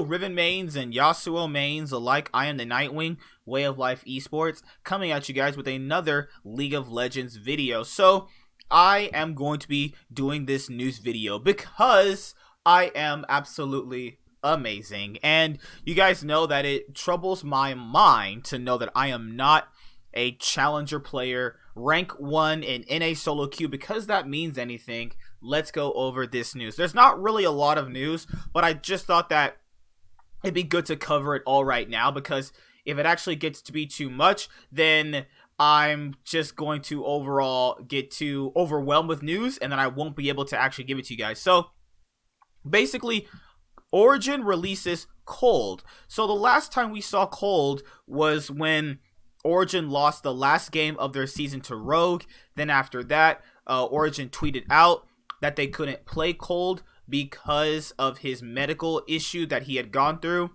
Hello, Riven mains and Yasuo mains alike. I am the Nightwing, Way of Life Esports, coming at you guys with another League of Legends video. So, I am going to be doing this news video because I am absolutely amazing. And you guys know that it troubles my mind to know that I am not a challenger player, rank 1 in NA solo queue. Because that means anything, let's go over this news. There's not really a lot of news, but I just thought that it'd be good to cover it all right now, because if it actually gets to be too much, then I'm just going to overall get too overwhelmed with news, and then I won't be able to actually give it to you guys. So basically, Origin releases Cold. So the last time we saw Cold was when Origin lost the last game of their season to Rogue. Then after that, Origin tweeted out that they couldn't play Cold because of his medical issue that he had gone through.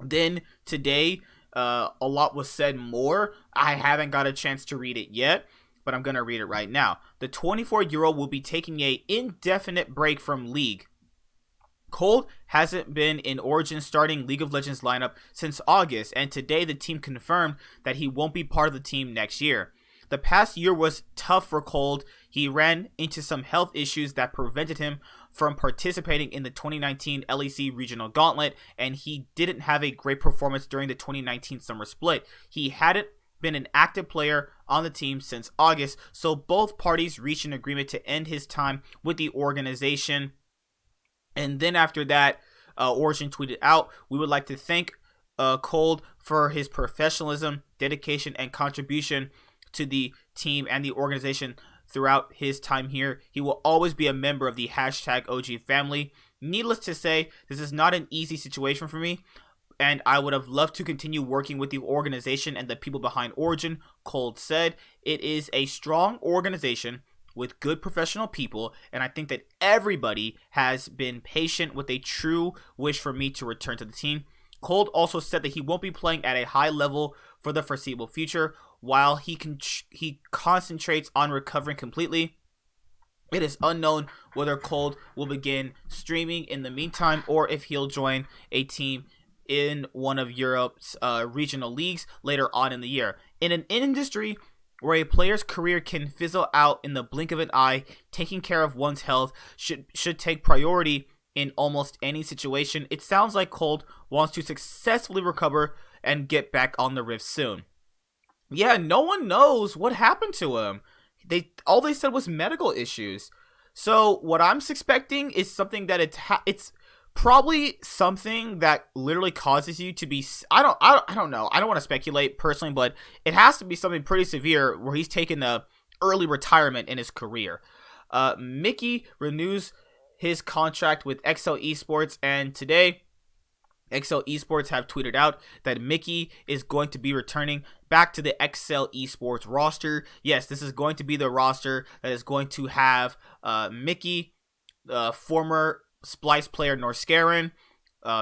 Then today, a lot was said more. I haven't got a chance to read it yet, but I'm going to read it right now. The 24-year-old will be taking an indefinite break from League. Cold hasn't been in Origin's starting League of Legends lineup since August, and today the team confirmed that he won't be part of the team next year. The past year was tough for Cold. He ran into some health issues that prevented him from participating in the 2019 LEC Regional Gauntlet, and he didn't have a great performance during the 2019 Summer Split. He hadn't been an active player on the team since August, so both parties reached an agreement to end his time with the organization. And then after that, Origin tweeted out, "We would like to thank Cold for his professionalism, dedication, and contribution to the team and the organization throughout his time here. He will always be a member of the hashtag OG family. Needless to say, this is not an easy situation for me, and I would have loved to continue working with the organization and the people behind Origin," Cold said. "It is a strong organization with good professional people, and I think that everybody has been patient with a true wish for me to return to the team." Cold also said that he won't be playing at a high level for the foreseeable future while he concentrates on recovering completely. It is unknown whether Cold will begin streaming in the meantime or if he'll join a team in one of Europe's regional leagues later on in the year. In an industry where a player's career can fizzle out in the blink of an eye, taking care of one's health should take priority in almost any situation. It sounds like Cold wants to successfully recover and get back on the Rift soon. Yeah, no one knows what happened to him. All they said was medical issues. So what I'm suspecting is something that it's probably something that literally causes you to be, I don't know. I don't want to speculate personally, but it has to be something pretty severe where he's taken a early retirement in his career. Mickey renews his contract with XL Esports, and today XL Esports have tweeted out that Mickey is going to be returning back to the XL Esports roster. Yes, this is going to be the roster that is going to have Mickey, former Splice player Norscarin,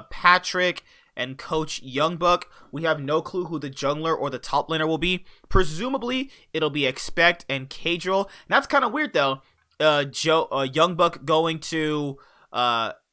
Patrick, and Coach Youngbuck. We have no clue who the jungler or the top laner will be. Presumably, it'll be Expect and Cadril. And that's kind of weird though. Youngbuck going to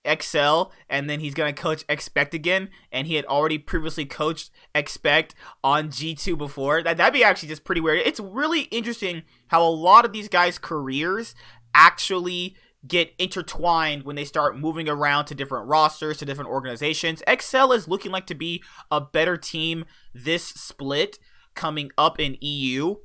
XL, and then he's gonna coach Expect again, and he had already previously coached Expect on G2 before. That'd be actually just pretty weird. It's really interesting how a lot of these guys' careers actually get intertwined when they start moving around to different rosters, to different organizations. XL is looking like to be a better team this split coming up in EU,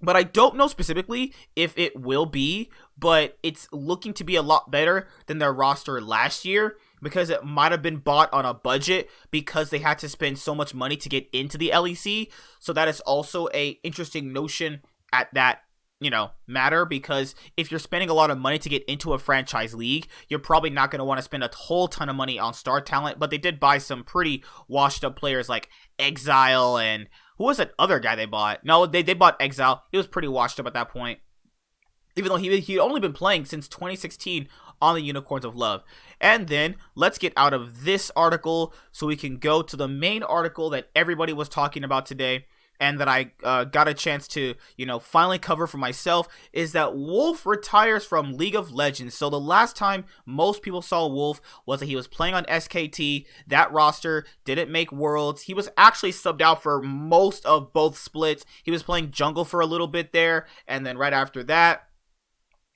but I don't know specifically if it will be, but it's looking to be a lot better than their roster last year, because it might have been bought on a budget because they had to spend so much money to get into the LEC. So that is also a interesting notion at that matter, because if you're spending a lot of money to get into a franchise league, you're probably not going to want to spend a whole ton of money on star talent. But they did buy some pretty washed up players like Exile, and who was that other guy they bought? No, they bought Exile. He was pretty washed up at that point, even though he'd only been playing since 2016 on the Unicorns of Love. And then let's get out of this article so we can go to the main article that everybody was talking about today. and that I got a chance to, finally cover for myself, is that Wolf retires from League of Legends. So the last time most people saw Wolf was that he was playing on SKT. That roster didn't make Worlds. He was actually subbed out for most of both splits. He was playing jungle for a little bit there, and then right after that,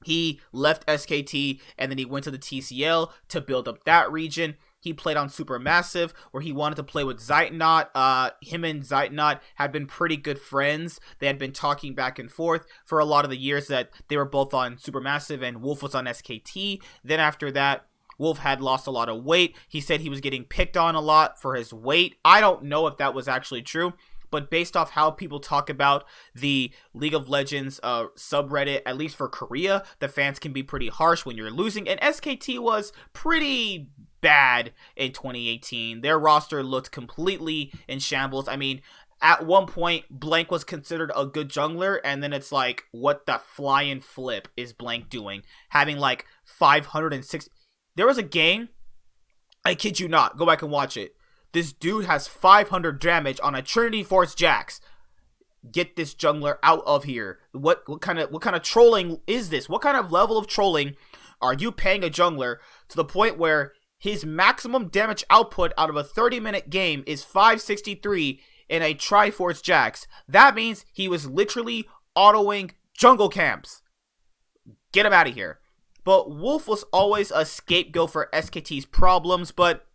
he left SKT, and then he went to the TCL to build up that region. He played on Supermassive, where he wanted to play with Zeitnot. Him and Zeitnot had been pretty good friends. They had been talking back and forth for a lot of the years that they were both on Supermassive, and Wolf was on SKT. Then after that, Wolf had lost a lot of weight. He said he was getting picked on a lot for his weight. I don't know if that was actually true, but based off how people talk about the League of Legends subreddit, at least for Korea, the fans can be pretty harsh when you're losing. And SKT was pretty bad in 2018. Their roster looked completely in shambles. I mean, at one point, Blank was considered a good jungler, and then it's like, what the flying flip is Blank doing? Having like 560... There was a game, I kid you not, go back and watch it. This dude has 500 damage on a Trinity Force Jax. Get this jungler out of here. What kind of trolling is this? What kind of level of trolling are you paying a jungler to the point where his maximum damage output out of a 30-minute game is 563 in a Triforce Jax? That means he was literally autoing jungle camps. Get him out of here. But Wolf was always a scapegoat for SKT's problems, but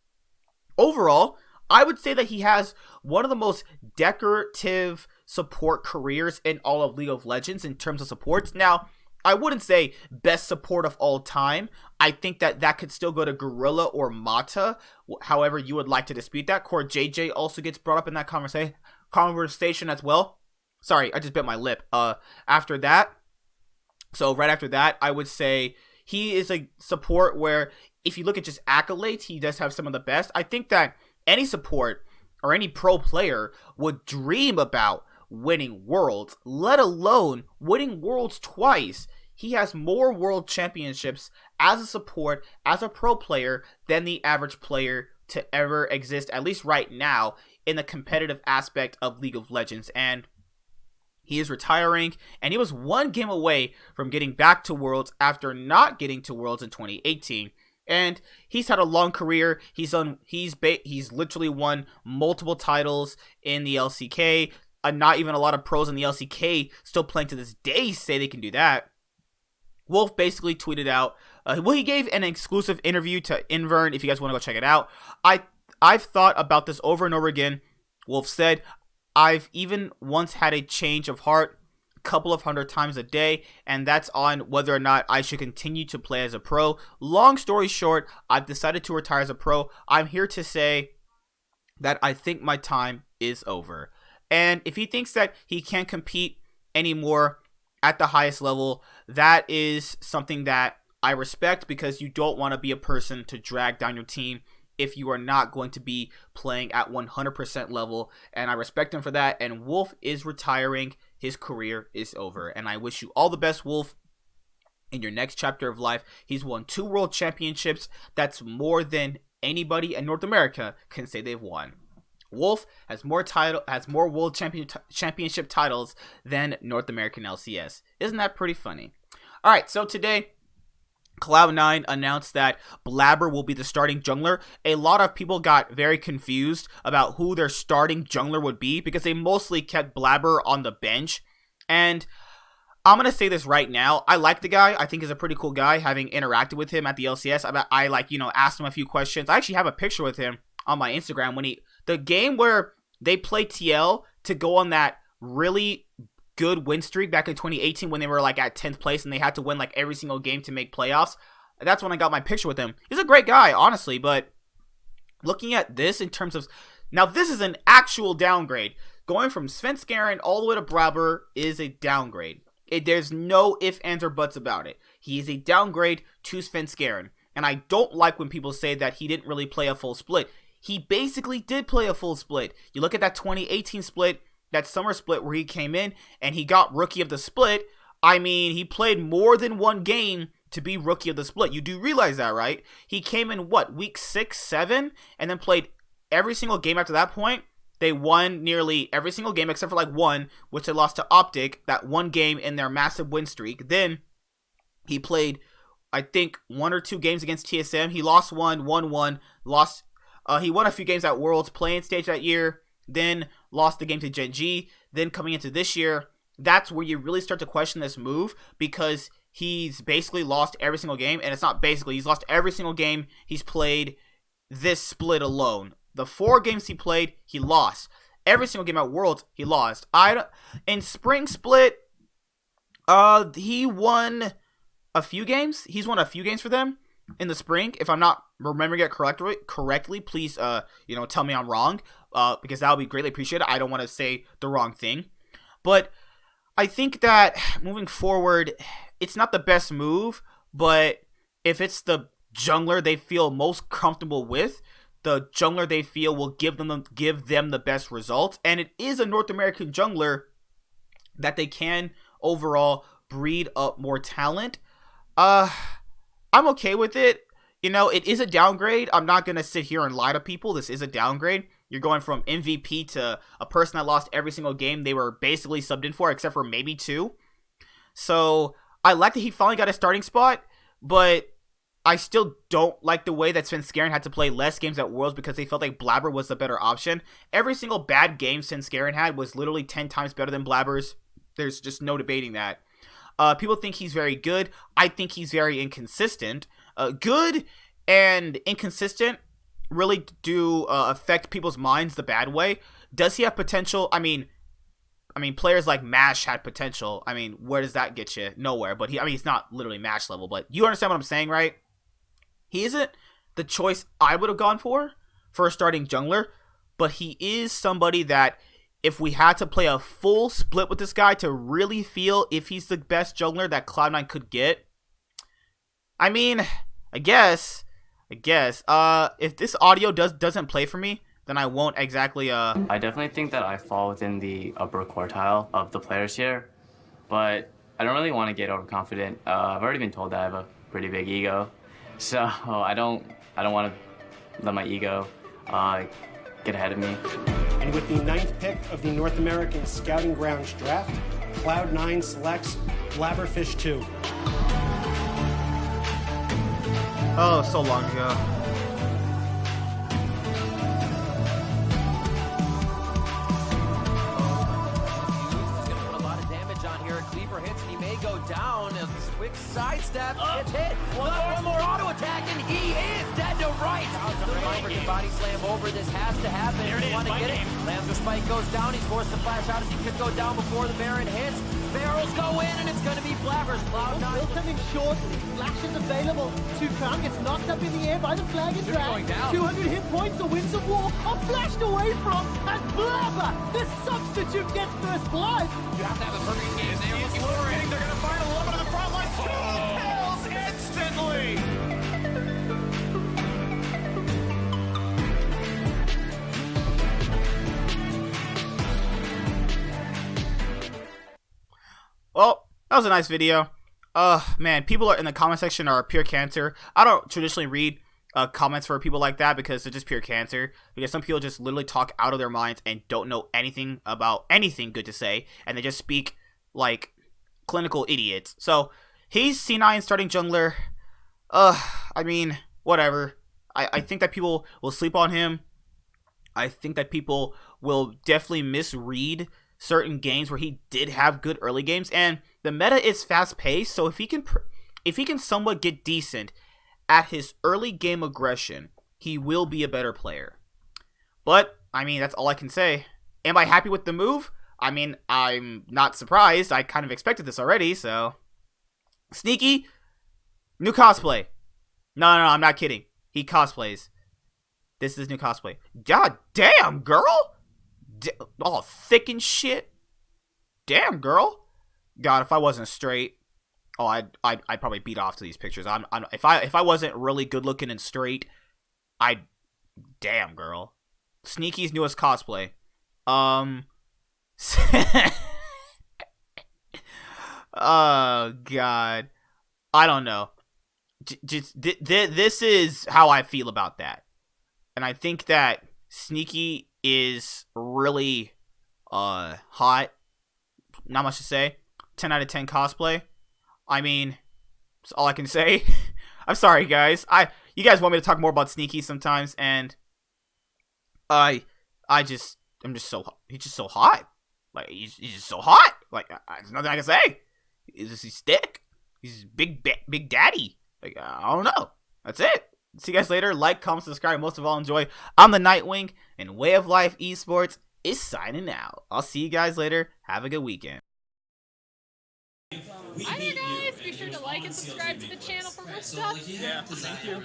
overall, I would say that he has one of the most decorative support careers in all of League of Legends in terms of supports. Now, I wouldn't say best support of all time. I think that could still go to Gorilla or Mata, however you would like to dispute that. Core JJ also gets brought up in that conversation as well. Sorry, I just bit my lip. Right after that, I would say he is a support where if you look at just accolades, he does have some of the best. I think that any support or any pro player would dream about winning Worlds, let alone winning Worlds twice. He has more World Championships as a support, as a pro player, than the average player to ever exist, at least right now, in the competitive aspect of League of Legends. And he is retiring, and he was one game away from getting back to Worlds after not getting to Worlds in 2018. And he's had a long career. He's literally won multiple titles in the LCK. Not even a lot of pros in the LCK still playing to this day say they can do that. Wolf basically tweeted out, he gave an exclusive interview to Invern, if you guys want to go check it out. I've thought about this over and over again. Wolf said, I've even once had a change of heart a couple of 100 times a day, and that's on whether or not I should continue to play as a pro. Long story short, I've decided to retire as a pro. I'm here to say that I think my time is over. And if he thinks that he can't compete anymore at the highest level, that is something that I respect, because you don't want to be a person to drag down your team if you are not going to be playing at 100% level, and I respect him for that. And Wolf is retiring. His career is over, and I wish you all the best, Wolf, in your next chapter of life. He's won 2 World Championships. That's more than anybody in North America can say they've won. Wolf has more World Championship titles than North American LCS. Isn't that pretty funny? All right, so today, Cloud9 announced that Blaber will be the starting jungler. A lot of people got very confused about who their starting jungler would be, because they mostly kept Blaber on the bench. And I'm going to say this right now. I like the guy. I think he's a pretty cool guy, having interacted with him at the LCS. I asked him a few questions. I actually have a picture with him on my Instagram when the game where they played TL to go on that really good win streak back in 2018 when they were like at 10th place and they had to win like every single game to make playoffs. That's when I got my picture with him. He's a great guy, honestly, but looking at this in terms of, now this is an actual downgrade. Going from Svenskeren all the way to Blaber is a downgrade. There's no ifs, ands, or buts about it. He is a downgrade to Svenskeren. And I don't like when people say that he didn't really play a full split. He basically did play a full split. You look at that 2018 split, that summer split where he came in and he got rookie of the split. I mean, he played more than one game to be rookie of the split. You do realize that, right? He came in, week 6, 7, and then played every single game after that point. They won nearly every single game except for like one, which they lost to Optic, that one game in their massive win streak. Then he played, I think, 1 or 2 games against TSM. He lost one, won one, lost. He won a few games at Worlds playing stage that year, then lost the game to Gen G. Then coming into this year, that's where you really start to question this move, because he's basically lost every single game, and it's not basically, he's lost every single game he's played this split alone. The 4 games he played, he lost. Every single game at Worlds, he lost. In Spring Split, he won a few games. He's won a few games for them in the spring. If I'm not remembering it correctly, please, tell me I'm wrong, because that would be greatly appreciated. I don't want to say the wrong thing. But I think that moving forward, it's not the best move, but if it's the jungler they feel most comfortable with, the jungler they feel will give them the best results, and it is a North American jungler that they can overall breed up more talent. I'm okay with it. It is a downgrade. I'm not going to sit here and lie to people. This is a downgrade. You're going from MVP to a person that lost every single game they were basically subbed in for, except for maybe 2. So I like that he finally got a starting spot, but I still don't like the way that Svenskeren had to play less games at Worlds because they felt like Blaber was the better option. Every single bad game Svenskeren had was literally 10 times better than Blaber's. There's just no debating that. People think he's very good. I think he's very inconsistent. Good and inconsistent really do affect people's minds the bad way. Does he have potential? I mean, players like Mash had potential. I mean, where does that get you? Nowhere. But he's not literally Mash level. But you understand what I'm saying, right? He isn't the choice I would have gone for a starting jungler, but he is somebody that if we had to play a full split with this guy to really feel if he's the best jungler that Cloud9 could get, I mean, I guess, if this audio doesn't play for me, then I won't exactly, I definitely think that I fall within the upper quartile of the players here, but I don't really want to get overconfident. I've already been told that I have a pretty big ego, so I don't want to let my ego get ahead of me. And with the 9th pick of the North American Scouting Grounds draft, Cloud9 selects Blabberfish 2. Oh, so long ago. Cleaver hits, he may go down. A quick sidestep, it's hit. One more auto attack, and he is dead to right. The can body slam over. This has to happen. If you want to get it. Lands the spike, goes down. He's forced to flash out as he could go down before the Baron hits. Barrels go in, and it's going to be Blaber's. Cloud9 will come in short. Flash is available. Crown gets knocked up in the air by the flag and drag. 200 hit points. The Winds of War are flashed away from, and Blaber, the substitute, gets first blood. You have to have a perfect game there. They're going to find a little bit of the front line. 2 kills instantly. Well, that was a nice video. Man, people are in the comment section are pure cancer. I don't traditionally read comments for people like that because they're just pure cancer. Because some people just literally talk out of their minds and don't know anything about anything good to say, and they just speak like clinical idiots. So he's C9 starting jungler. I mean, whatever. I think that people will sleep on him. I think that people will definitely misread certain games where he did have good early games, and the meta is fast paced. So if he can somewhat get decent at his early game aggression, he will be a better player. But I mean, that's all I can say. Am I happy with the move? I mean, I'm not surprised. I kind of expected this already. So Sneaky, new cosplay. No, I'm not kidding. He cosplays. This is new cosplay. God damn, girl. All thick and shit. Damn, girl. God, if I wasn't straight, I'd probably beat off to these pictures. If I wasn't really good looking and straight, damn, girl. Sneaky's newest cosplay. Oh God, I don't know. This is how I feel about that, and I think that Sneaky is really hot. Not much to say. 10 out of 10 cosplay. I mean, that's all I can say. I'm sorry, guys. You guys want me to talk more about Sneaky sometimes, and I'm just so, he's just so hot. Like, he's just so hot. Like, there's nothing I can say. He's thick. He's big daddy. Like, I don't know. That's it. See you guys later. Like, comment, subscribe. Most of all, enjoy. I'm the Nightwing, and Way of Life Esports is signing out. I'll see you guys later. Have a good weekend. Hi there, guys. Be sure to like and subscribe to the channel for more stuff. Yeah, thank you.